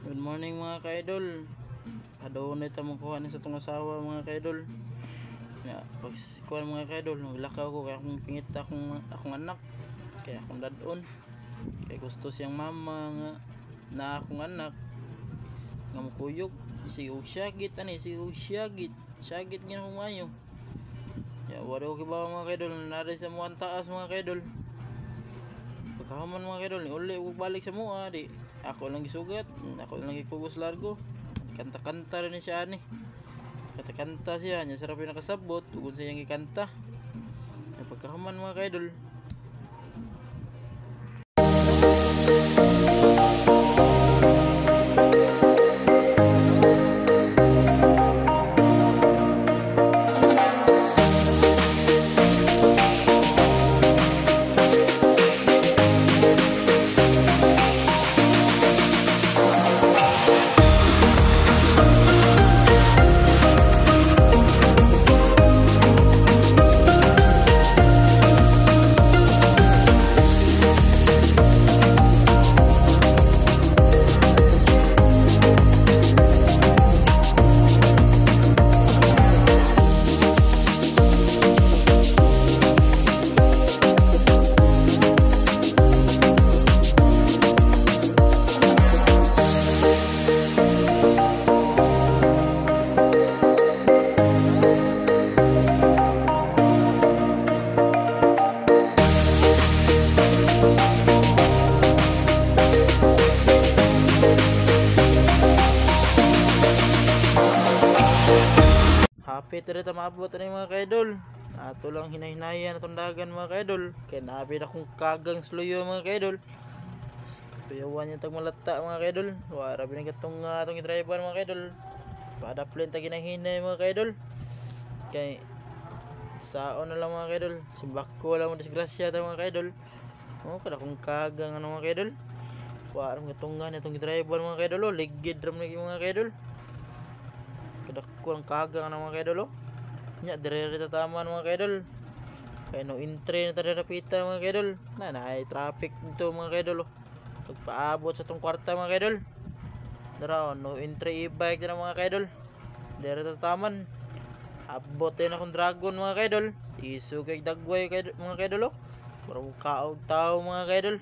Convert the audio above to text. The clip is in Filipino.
Good morning mga ka-idol. Adunay ta mong kuha sa tong asawa mga ka-idol. Ya, pag kuha mga ka-idol, naglakaw ko kaya akong pingit akong anak. Kaya akong dadon. Kaya gusto siyang mama nga na akong anak nga mukuyog. Si Usyagit si Usyagit. Syagit nga akong mayo. Ya, wala ko kibaw mga ka-idol, naray sa muan taas mga ka-idol. Pagkahaman mga ka-idol, uli huwag balik sa mua di. Ako lang gisugat, ako lang gikugos largo. Kanta-kanta rin siya ani. Kanta-kanta siya, niya sarap yung nakasabot, tugon siya yung ikanta. Pagkahaman mga ka-idol. Happy tira ta maabot ani mga ka-idol. Ato lang hinahinayan atong dagan mga ka-idol. Kaya naapit akong kagang sluyo mga ka-idol. Tuyawan niya tag malata mga ka-idol. Wara binag atong atong driver mga ka-idol. Pada plan ta ginahinay mga ka-idol. Kay saon na lang mga ka-idol. Simbako lang mo disgrasya ta mga ka-idol. Oh, kada kong kagang ano mga ka-idol. Wara gatungan atong driver mga ka-idol. Ligid ram lagi mga ka-idol. Kada ko ang kagang ng mga ka-idol. Nya dire tataman mga ka-idol. Kaya no entry na tayo napita mga ka-idol. Na ay traffic dito mga ka-idol. Pagpaabot sa tong kwarta mga ka-idol. Dara no entry e-bike na mga ka-idol. Dire tataman. Abot din akong dragon mga ka-idol. Isu kay dagway mga ka-idol. Para kaog tao mga ka-idol.